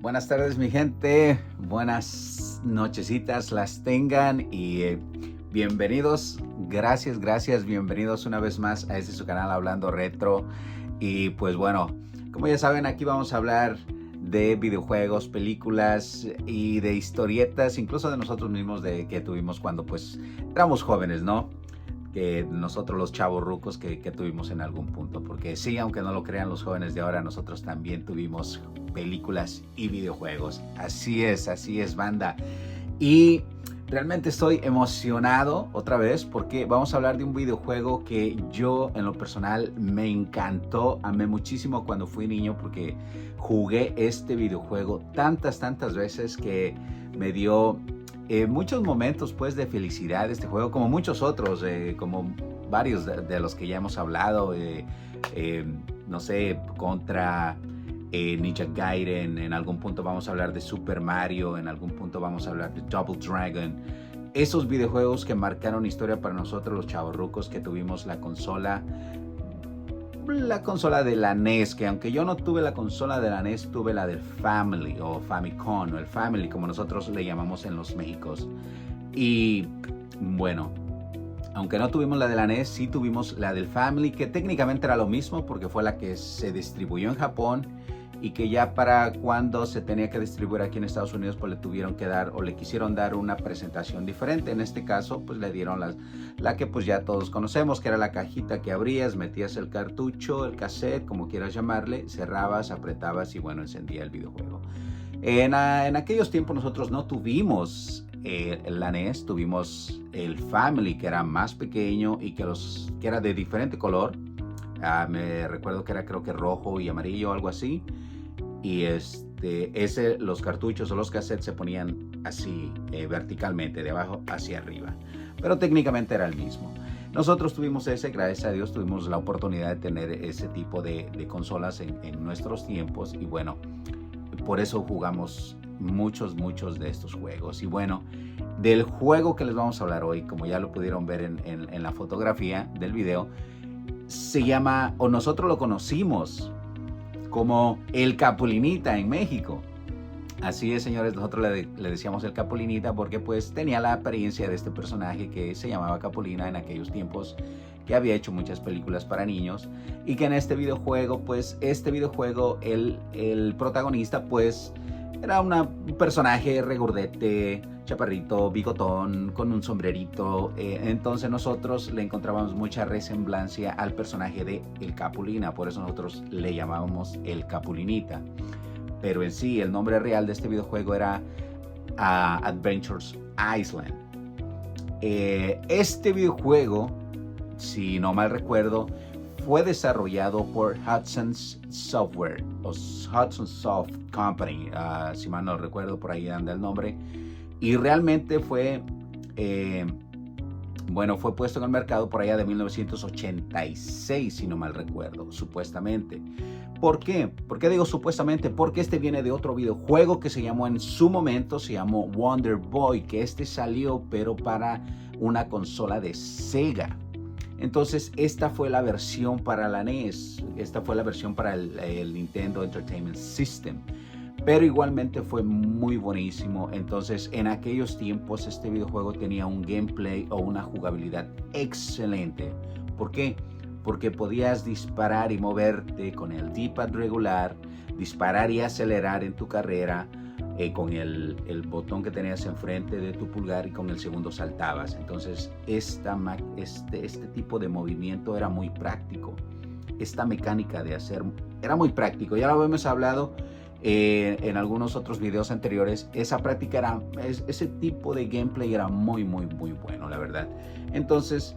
Buenas tardes, mi gente. Buenas nochecitas las tengan y bienvenidos. Gracias. Bienvenidos una vez más a este su canal Hablando Retro. Y pues bueno, como ya saben, aquí vamos a hablar de videojuegos, películas y de historietas, incluso de nosotros mismos que tuvimos cuando pues éramos jóvenes, ¿no? Que nosotros los chavos rucos que tuvimos en algún punto, porque sí, aunque no lo crean los jóvenes de ahora, nosotros también tuvimos películas y videojuegos. Así es, banda. Y realmente estoy emocionado otra vez porque vamos a hablar de un videojuego que yo en lo personal me encantó, amé muchísimo cuando fui niño porque jugué este videojuego tantas veces que me dio muchos momentos pues de felicidad este juego, como muchos otros, como varios de los que ya hemos hablado, no sé, contra Ninja Gaiden, en algún punto vamos a hablar de Super Mario, en algún punto vamos a hablar de Double Dragon. Esos videojuegos que marcaron historia para nosotros los chavorrucos que tuvimos la consola de la NES, que aunque yo no tuve la consola de la NES, tuve la del Family o Famicom o el Family como nosotros le llamamos en los Méxicos. Y bueno, aunque no tuvimos la de la NES, sí tuvimos la del Family, que técnicamente era lo mismo porque fue la que se distribuyó en Japón y que ya para cuando se tenía que distribuir aquí en Estados Unidos pues le tuvieron que dar o le quisieron dar una presentación diferente. En este caso pues le dieron la que pues ya todos conocemos, que era la cajita que abrías, metías el cartucho, el cassette, como quieras llamarle, cerrabas, apretabas y bueno, encendía el videojuego. En aquellos tiempos nosotros no tuvimos la NES, tuvimos el Family, que era más pequeño y que era de diferente color. Me recuerdo que era creo que rojo y amarillo o algo así. Y los cartuchos o los cassettes se ponían así verticalmente, de abajo hacia arriba. Pero técnicamente era el mismo. Nosotros tuvimos gracias a Dios, tuvimos la oportunidad de tener ese tipo de consolas en nuestros tiempos. Y bueno, por eso jugamos muchos de estos juegos. Y bueno, del juego que les vamos a hablar hoy, como ya lo pudieron ver en la fotografía del video, se llama, o nosotros lo conocimos como el Capulinita en México. Así es, señores, nosotros le decíamos el Capulinita porque pues tenía la apariencia de este personaje que se llamaba Capulina en aquellos tiempos, que había hecho muchas películas para niños y que en este videojuego, pues el protagonista pues era un personaje regordete, chaparrito, bigotón, con un sombrerito. Entonces nosotros le encontrábamos mucha resemblancia al personaje de El Capulina, por eso nosotros le llamábamos El Capulinita. Pero en sí, el nombre real de este videojuego era Adventures Island. Este videojuego, si no mal recuerdo, fue desarrollado por Hudson Software o Hudson Soft Company, si mal no recuerdo, por ahí anda el nombre. Y realmente fue puesto en el mercado por allá de 1986, si no mal recuerdo, supuestamente. ¿Por qué? ¿Por qué digo supuestamente? Porque viene de otro videojuego que se llamó Wonder Boy, que salió pero para una consola de Sega. Entonces esta fue la versión para la NES, esta fue la versión para el Nintendo Entertainment System, pero igualmente fue muy buenísimo. Entonces en aquellos tiempos este videojuego tenía un gameplay o una jugabilidad excelente. ¿Por qué? Porque podías disparar y moverte con el D-pad regular, disparar y acelerar en tu carrera, con el botón que tenías enfrente de tu pulgar y con el segundo saltabas. Entonces este tipo de movimiento era muy práctico. Esta mecánica de hacer era muy práctico. Ya lo habíamos hablado en algunos otros videos anteriores. Esa práctica ese tipo de gameplay era muy bueno, la verdad. Entonces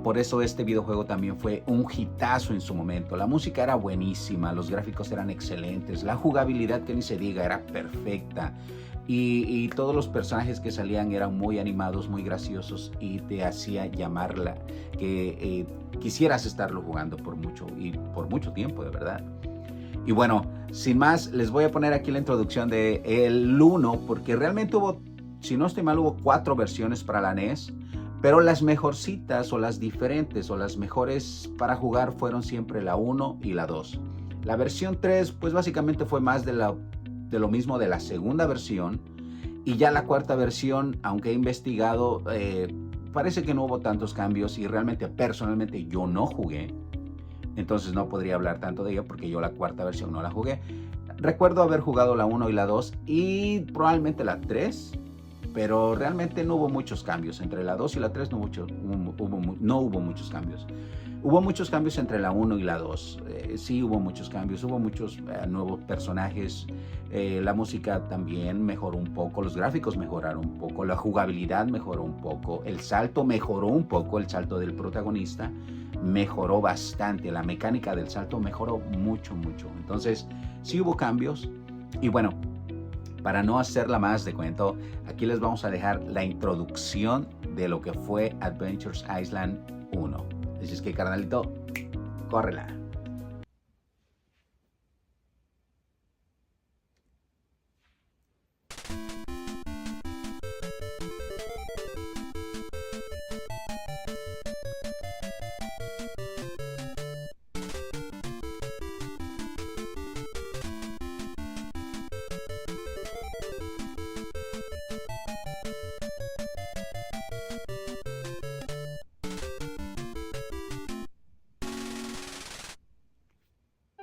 por eso este videojuego también fue un hitazo en su momento. La música era buenísima, los gráficos eran excelentes, la jugabilidad, que ni se diga, era perfecta. Y todos los personajes que salían eran muy animados, muy graciosos y te hacía llamarla que quisieras estarlo jugando por mucho tiempo, de verdad. Y bueno, sin más, les voy a poner aquí la introducción de el 1, porque realmente si no estoy mal, hubo 4 versiones para la NES. Pero las mejorcitas o las diferentes o las mejores para jugar fueron siempre la 1 y la 2. La versión 3 pues básicamente fue más de de lo mismo de la segunda versión. Y ya la cuarta versión, aunque he investigado, parece que no hubo tantos cambios y realmente personalmente yo no jugué. Entonces no podría hablar tanto de ella porque yo la cuarta versión no la jugué. Recuerdo haber jugado la 1 y la 2 y probablemente la 3, pero realmente no hubo muchos cambios. Entre la 2 y la 3 no hubo muchos cambios. Hubo muchos cambios entre la 1 y la 2. Sí hubo muchos cambios, hubo muchos nuevos personajes. La música también mejoró un poco, los gráficos mejoraron un poco, la jugabilidad mejoró un poco, el salto mejoró un poco, el salto del protagonista mejoró bastante, la mecánica del salto mejoró mucho. Entonces sí hubo cambios y bueno, para no hacerla más de cuento, aquí les vamos a dejar la introducción de lo que fue Adventures Island 1. Así es que, carnalito, córrela.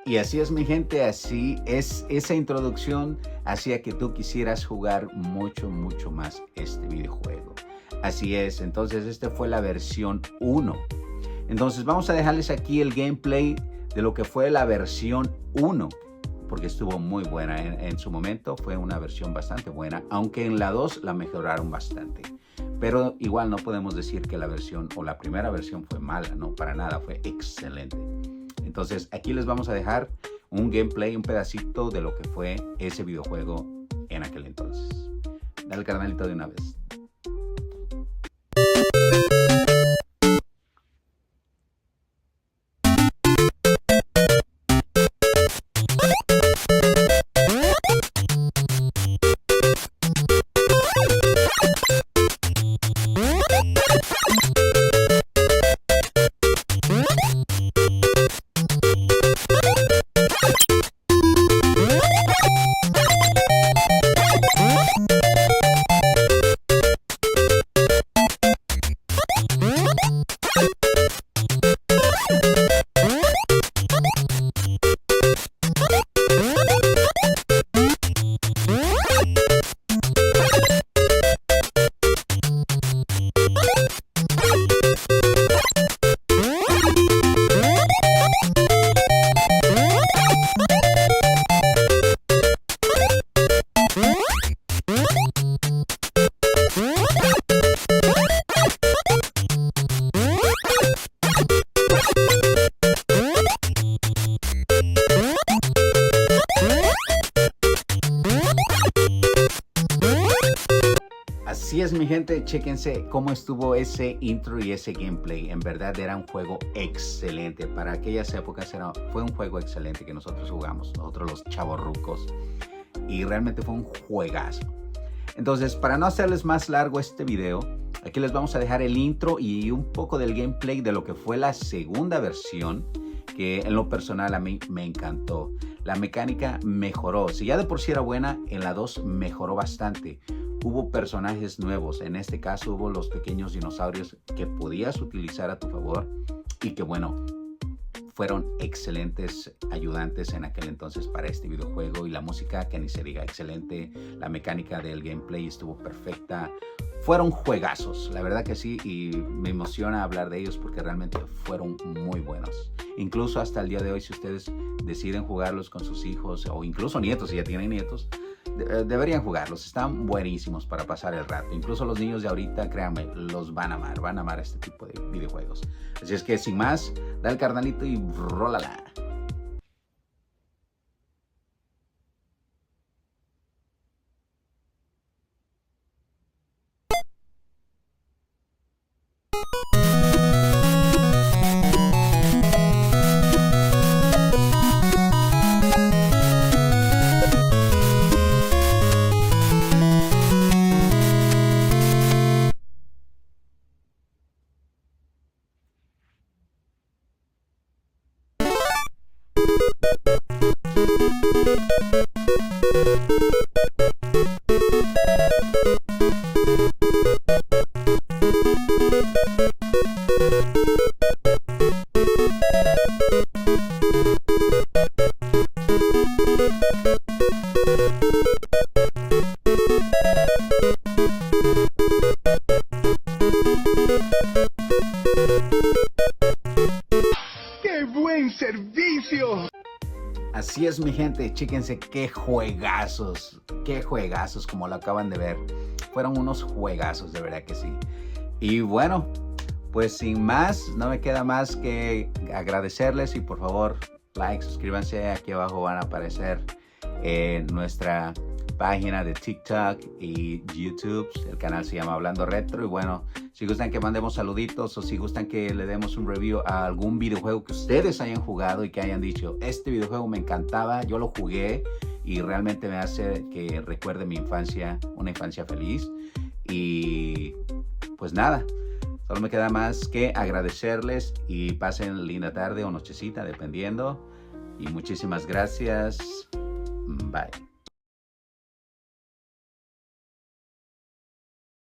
Y así es, mi gente, así es, esa introducción hacía que tú quisieras jugar mucho más este videojuego. Así es, entonces esta fue la versión 1. Entonces vamos a dejarles aquí el gameplay de lo que fue la versión 1, porque estuvo muy buena en su momento, fue una versión bastante buena, aunque en la 2 la mejoraron bastante. Pero igual no podemos decir que la versión o la primera versión fue mala, no, para nada, fue excelente. Entonces aquí les vamos a dejar un gameplay, un pedacito de lo que fue ese videojuego en aquel entonces. Dale, carnalito, de una vez. Así es, mi gente, chéquense cómo estuvo ese intro y ese gameplay. En verdad era un juego excelente. Para aquellas épocas fue un juego excelente que nosotros jugamos, nosotros los chavorrucos. Y realmente fue un juegazo. Entonces, para no hacerles más largo este video, aquí les vamos a dejar el intro y un poco del gameplay de lo que fue la segunda versión, que en lo personal a mí me encantó. La mecánica mejoró. Si ya de por sí era buena, en la 2 mejoró bastante. Hubo personajes nuevos, en este caso hubo los pequeños dinosaurios que podías utilizar a tu favor y que bueno, fueron excelentes ayudantes en aquel entonces para este videojuego. Y la música, que ni se diga, excelente. La mecánica del gameplay estuvo perfecta. Fueron juegazos, la verdad que sí, y me emociona hablar de ellos porque realmente fueron muy buenos. Incluso hasta el día de hoy, si ustedes deciden jugarlos con sus hijos o incluso nietos, si ya tienen nietos, deberían jugarlos. Están buenísimos para pasar el rato. Incluso los niños de ahorita, créanme, los van a amar este tipo de videojuegos. Así es que sin más, da el carnalito y rólala. Así es, mi gente, chíquense qué juegazos como lo acaban de ver. Fueron unos juegazos, de verdad que sí. Y bueno, pues sin más, no me queda más que agradecerles y por favor, like, suscríbanse, aquí abajo van a aparecer nuestra página de TikTok y YouTube. El canal se llama Hablando Retro. Y bueno, si gustan que mandemos saluditos o si gustan que le demos un review a algún videojuego que ustedes hayan jugado y que hayan dicho, este videojuego me encantaba, yo lo jugué y realmente me hace que recuerde mi infancia, una infancia feliz. Y pues nada, solo me queda más que agradecerles y pasen linda tarde o nochecita, dependiendo. Y muchísimas gracias. Bye.